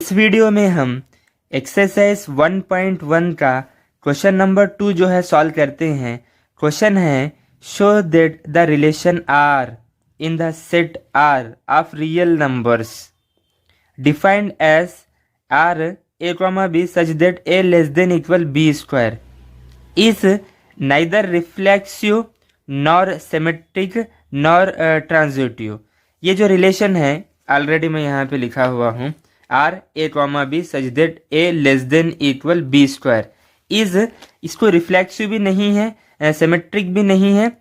इस वीडियो में हम एक्सरसाइज 1.1 का क्वेश्चन नंबर 2 जो है सॉल्व करते हैं। क्वेश्चन है show that the relation R in the set R of real numbers defined as R A comma B such that A less than equal B square is neither reflexive nor symmetric nor transitive. ये जो relation है already मैं यहाँ पे लिखा हुआ हूँ, R A comma B such that A less than equal B square is, इसको रिफ्लेक्सिव भी नहीं है, सिमेट्रिक भी नहीं है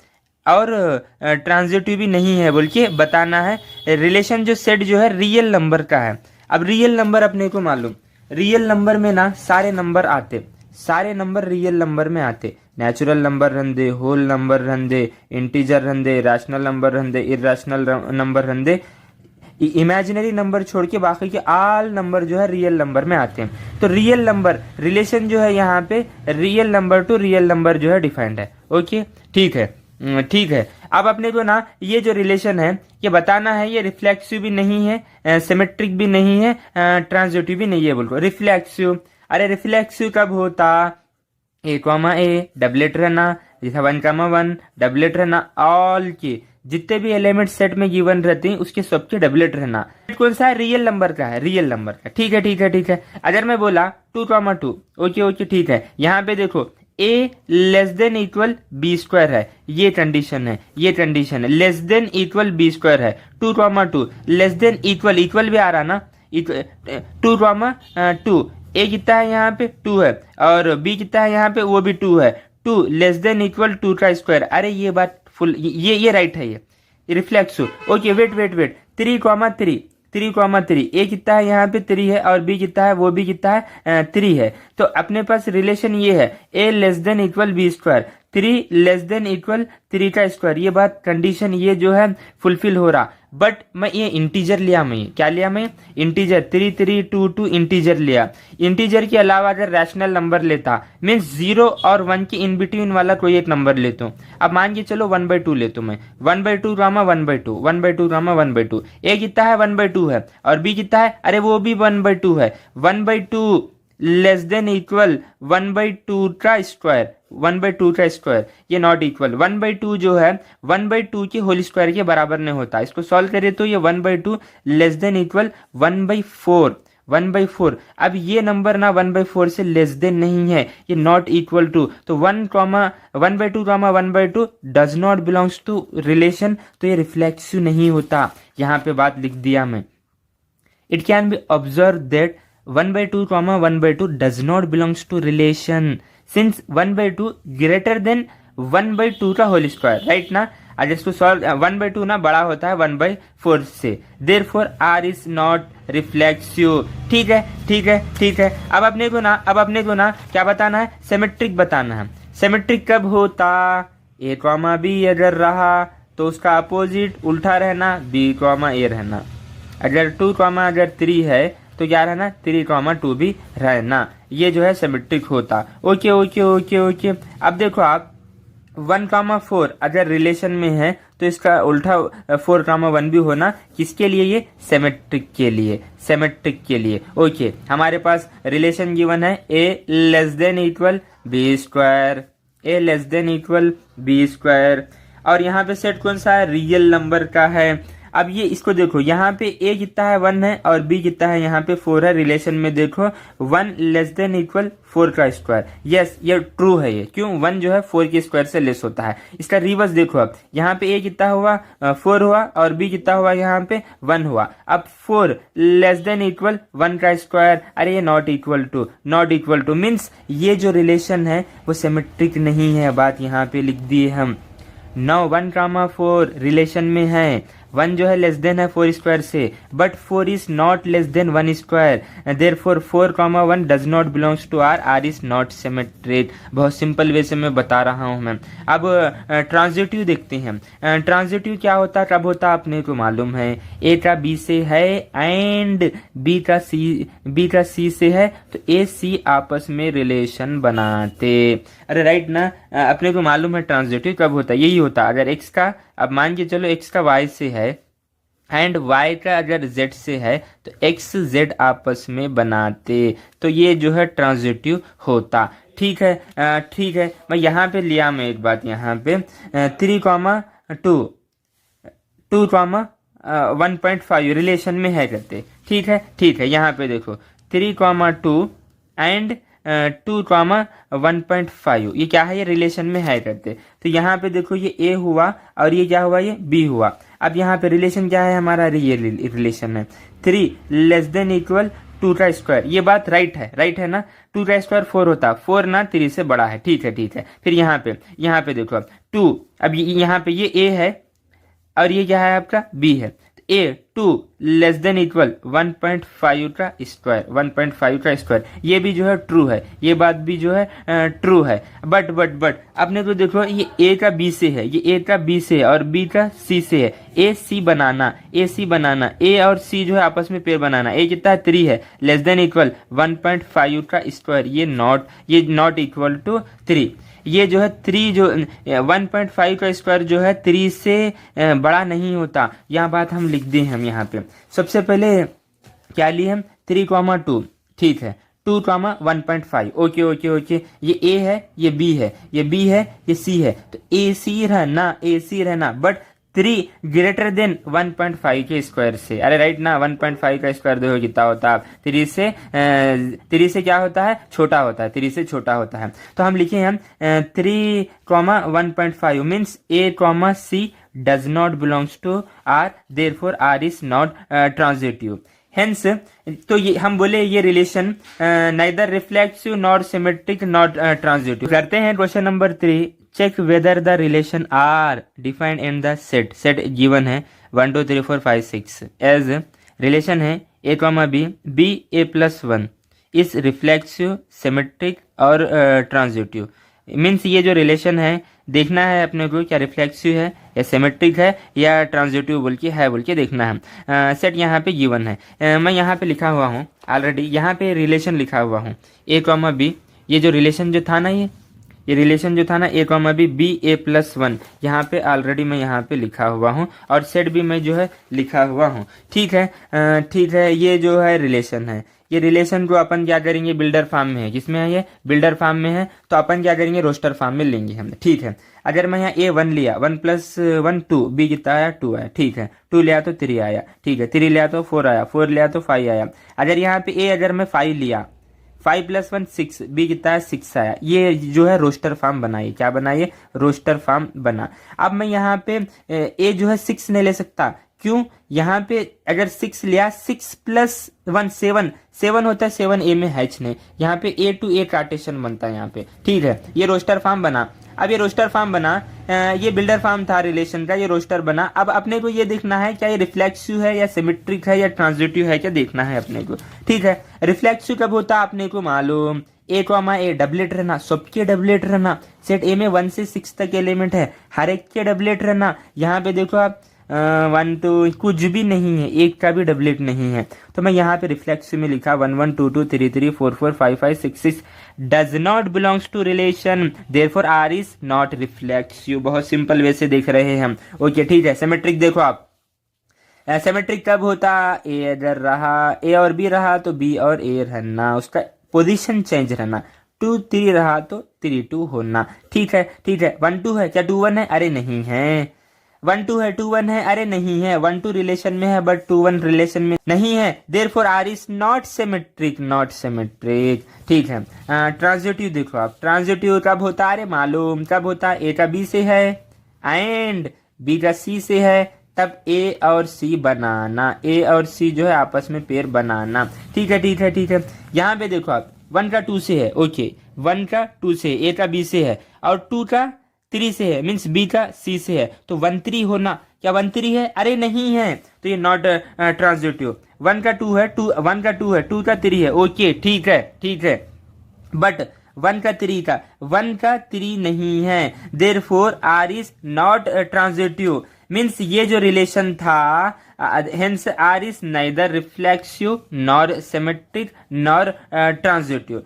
और ट्रांजिटिव भी नहीं है बोल के बताना है। रिलेशन जो सेट जो है रियल नंबर का है। अब रियल नंबर अपने को मालूम, रियल नंबर में ना सारे नंबर आते, सारे नंबर रियल नंबर में आते। नेचुरल नंबर रहंदे, होल नंबर रहंदे, इंटीजर रहंदे, रैशनल नंबर रहंदे, इरैशनल नंबर रहंदे, इमेजिनरी नंबर छोड़ के बाकी के ऑल नंबर जो है रियल नंबर में आते हैं। तो रियल नंबर रिलेशन जो है यहाँ पे real number two real number जो है डिफाइंड है। ओके ठीक है, ठीक है। अब अपने को ना ये जो रिलेशन है ये बताना है, ये रिफ्लेक्सिव भी नहीं है, सिमेट्रिक भी नहीं है, ट्रांजिटिव भी नहीं है। बोल को रिफ्लेक्सिव, अरे रिफ्लेक्सिव कब होता, ए कॉमा ए डबलेट रहना, जैसा 1,1 डबलेट रहना, ऑल के जितने भी एलिमेंट सेट में गिवन रहते हैं उसके सबके डबलेट रहना। कौन सा है, रियल नंबर का है, रियल नंबर का। ठीक है ठीक है ठीक है। अगर मैं बोला 2,2, ओके ओके ठीक है। यहाँ पे देखो a less than equal B square है, ये कंडीशन है, ये कंडीशन है। Less than equal B square है, 2,2 लेस देन इक्वल, इक्वल भी आ रहा ना, 2,2 ए कितना है यहाँ पे 2 है और बी कितना है यहाँ पे वो भी 2 है। 2 लेस देन इक्वल 2 का स्क्वायर, अरे ये बात फुल, ये राइट है, ये reflexive. Okay wait wait wait, 3,3 3,3 A कितना है यहाँ पे 3 है और बी कितना है वो भी कितना है 3 है। तो अपने पास रिलेशन ये है a less than equal B square, 3 less than equal 3 का स्क्वायर, ये बात कंडीशन ये जो है फुलफिल हो रहा। बट मैं ये इंटीजर लिया, मैं क्या लिया, मैं इंटीजर 3 3 2 2 इंटीजर लिया। इंटीजर के अलावा अगर रैशनल नंबर लेता मीन्स 0 और 1 के इन बिटवीन वाला कोई एक नंबर लेता हूँ। अब मान के चलो 1/2 लेता हूँ मैं, 1/2 रामा 1/2, 1/2 रामा 1/2। ए कितना है 1/2 है और बी कितना है, अरे वो भी 1/2 है। 1/2 लेस देन इक्वल 1/2 का स्क्वायर, 1/2 का स्क्वायर, ये नॉट इक्वल 1/2 जो है 1/2 के होल स्क्वायर के बराबर नहीं होता। इसको सॉल्व करें तो ये 1/2 लेस देन इक्वल 1/4, 1/4। अब ये नंबर ना 1/4 से लेस देन नहीं है, ये नॉट इक्वल टू, तो 1,2 does not belongs to relation, तो ये रिफ्लेक्सिव नहीं होता। यहाँ पे बात लिख दिया मैं। It can be observe that 1/2, does not belongs to relation since 1/2 greater than 1/2 का होल स्क्वायर, राइट ना। आज इसको सॉल्व, 1/2 ना बड़ा होता है 1/4 से, therefore r is not reflexive। ठीक है ठीक है ठीक है। अब अपने को ना क्या बताना है, सिमेट्रिक बताना है। सिमेट्रिक कब होता, ए कॉमा बी अगर रहा तो उसका अपोजिट उल्टा रहना, बी कॉमा ए रहना। अगर 2,3 है तो क्या रहना, 3,2 भी रहना, ये जो है सिमेट्रिक होता। Okay okay okay okay. अब देखो आप 1,4 अगर रिलेशन में है तो इसका उल्टा 4,1 भी होना, किसके लिए, ये सिमेट्रिक के लिए, सिमेट्रिक के लिए। ओके हमारे पास रिलेशन गिवन है a less than equal B square, a less than equal B square, और यहाँ पे सेट कौन सा है, रियल नंबर का है। अब ये इसको देखो, यहाँ पे ए कितना है 1 है और बी कितना है यहाँ पे 4 है। रिलेशन में देखो 1 लेस देन इक्वल 4 का स्क्वायर, यस ये ट्रू है। ये क्यों, 1 जो है 4 के स्क्वायर से लेस होता है। इसका रिवर्स देखो, अब यहाँ पे ए कितना हुआ 4 हुआ और बी कितना हुआ यहाँ पे 1 हुआ। अब 4 लेस देन इक्वल 1 का स्क्वायर, अरे ये not equal to, not equal to means ये जो रिलेशन है वो सिमेट्रिक नहीं है, बात यहाँ पे लिख दी हम। 1,4 रिलेशन में है, 1 जो है लेस देन है 4 स्क्वायर से, but 4 is not less than 1 square, therefore 4,1 does not belongs to R, R is not symmetric. बहुत सिंपल वे से मैं बता रहा हूं मैं। अब ट्रांजिटिव देखते हैं। ट्रांजिटिव क्या होता है, कब होता अपने को मालूम है, ए का बी से है एंड बी का सी से है, तो ए सी आपस में रिलेशन बनाते, अरे राइट ना। अपने को मालूम है ट्रांजिटिव कब होता है, यही होता अगर एक्स का, अब मान के चलो एक्स का वाई से है एंड y का अगर z से है तो x z आपस में बनाते, तो ये जो है ट्रांजिटिव होता। ठीक है, ठीक है। मैं यहाँ पे लिया, मैं एक बात यहाँ पे 3,2 2,1.5 रिलेशन में है करते। ठीक है, ठीक है। यहाँ पे देखो 3,2 एंड 2,1.5 ये क्या है, ये रिलेशन में है करते। तो यहाँ पे देखो ये a हुआ और ये क्या हुआ, ये b हुआ। अब यहाँ पे रिलेशन क्या है हमारा, ये रिलेशन है 3 लेस देन इक्वल 2 का स्क्वायर। ये बात राइट है, राइट है ना। 2 का स्क्वायर 4 होता, 4 ना 3 से बड़ा है। ठीक है, ठीक है। फिर यहाँ पे देखो अब 2, अब यहाँ पे ये a है और ये क्या है आपका b है। a 2 लेस देन इक्वल 1.5 का स्क्वायर, 1.5 का स्क्वायर, ये भी जो है ट्रू है, ये बात भी जो है ट्रू है। बट आपने तो देखो ये a का b से है, ये a का b से है और b का c से है। a c बनाना, a और c जो है आपस में पेयर बनाना। a कितना है, 3 है, लेस देन इक्वल 1.5 का स्क्वायर, ये नॉट इक्वल टू 3। ये जो है 3 जो 1.5 का स्क्वायर जो है 3 से बड़ा नहीं होता। यह बात हम लिख दें हम यहाँ पे। सबसे पहले क्या लिए हम 3,2, ठीक है, 2,1.5। Okay okay okay. ये a है, ये b है, ये b है, ये c है, तो a c रहना बट 3 ग्रेटर देन 1.5 के स्क्वायर से। अरे राइट ना, 1.5 का स्क्वायर देखो कितना होता है, 3 से क्या होता है, छोटा होता है, 3 से छोटा होता है। तो हम लिखे हम 3,1.5 means a, c does not belongs to r, therefore r is not transitive. Hence तो ये हम बोले ये relation neither reflexive not symmetric not transitive. करते हैं question number 3। Check whether the relation R defined in the set given है 1 2 3 4 5 6 as relation है a, b a+1 is reflexive symmetric और ट्रांजिटिव। मीन्स ये जो रिलेशन है देखना है अपने को, क्या रिफ्लेक्सिव है या सिमेट्रिक है या ट्रांजिटिव बोल के देखना है। सेट यहाँ पे गिवन है, मैं यहाँ पे लिखा हुआ हूँ ऑलरेडी, यहाँ पे रिलेशन लिखा हुआ हूँ a, b। ये जो रिलेशन जो था ना, ये रिलेशन जो था ना a, b a+1, यहाँ पे ऑलरेडी मैं यहाँ पे लिखा हुआ हूँ और सेट भी मैं जो है लिखा हुआ हूँ। ठीक है, ठीक है। ये जो है रिलेशन है, ये रिलेशन को अपन क्या करेंगे, बिल्डर फॉर्म में है, किसमें है, ये बिल्डर फॉर्म में है, तो अपन क्या करेंगे, रोस्टर फॉर्म में लेंगे हम। ठीक है, अगर मैं यहाँ a1 लिया, 1 + 1 2, b कितना आया 2 आया। ठीक है, 2 लिया तो 3 आया। ठीक है, 3 लिया तो 4 आया, 4 लिया तो 5 आया। अगर यहाँ पे a अगर मैं 5 लिया, 5 + 1 6, b कितना है 6 आया। ये जो है रोस्टर फॉर्म बनाइए, क्या बनाइए, रोस्टर फॉर्म बना। अब मैं यहाँ पे a जो है 6 नहीं ले सकता, क्यों, यहाँ पे अगर 6 लिया, 6 + 1 7 होता है, 7 a में है नहीं, यहाँ पे a to a कार्टेशन बनता है यहाँ पे। ठीक है, ये रोस्टर फॉर्म बना। अब ये रोस्टर फॉर्म बना, ये बिल्डर फॉर्म था रिलेशन का, ये रोस्टर बना। अब अपने को ये देखना है क्या ये रिफ्लेक्सिव है या सिमेट्रिक है या ट्रांजिटिव है, क्या देखना है अपने को। ठीक है, रिफ्लेक्सिव कब होता है अपने को मालूम, a, डबलेट रहना, सबके डबलेट रहना। सेट a में 1 से 6 तक एलिमेंट है, हर एक के डबलेट रहना। यहाँ पे देखो आप 1 2 कुछ भी नहीं है, एक का भी डबलेट नहीं है, तो मैं यहाँ पे रिफ्लेक्सिव में लिखा 1 1 2 2 3 3 4 4 5 5 6 6 does not belongs to relation, therefore R is not reflexive. बहुत सिंपल वे से देख रहे हैं हम। ओके, ठीक है। सिमेट्रिक देखो आप, सिमेट्रिक कब होता, ए अगर रहा, ए और बी रहा तो बी और ए रहना, उसका पोजीशन चेंज रहना। 2 3 रहा तो 3 2 होना। ठीक है, ठीक है। 1 2 है, क्या 2 1 है, अरे नहीं है। 1 2 है, 2 1 है, अरे नहीं है। 1 2 रिलेशन में है बट 2 1 रिलेशन में नहीं है, therefore R is not symmetric, not symmetric. ठीक है, ट्रांजिटिव देखो आप, ट्रांजिटिव कब होता है, अरे मालूम कब होता है, ए का बी से है एंड बी का सी से है, तब ए और सी बनाना, ए और सी जो है आपस में पेयर बनाना। ठीक है, ठीक है, ठीक है। यहाँ पे देखो आप 1 का 2 से है, ओके, 1 का 2 से, ए का बी से है और 2 का 3 से है, मीन्स बी का सी से है, तो 1 3 होना, क्या 1 3 है, अरे नहीं है, तो ये नॉट ट्रांजिटिव। 1 का 2 है, 1 का 2 है, 2 का 3 है, ओके, ठीक है, ठीक है। बट 1 का 3 नहीं है, therefore R is not transitive. Means ये जो रिलेशन था, hence R is neither reflexive nor symmetric nor transitive.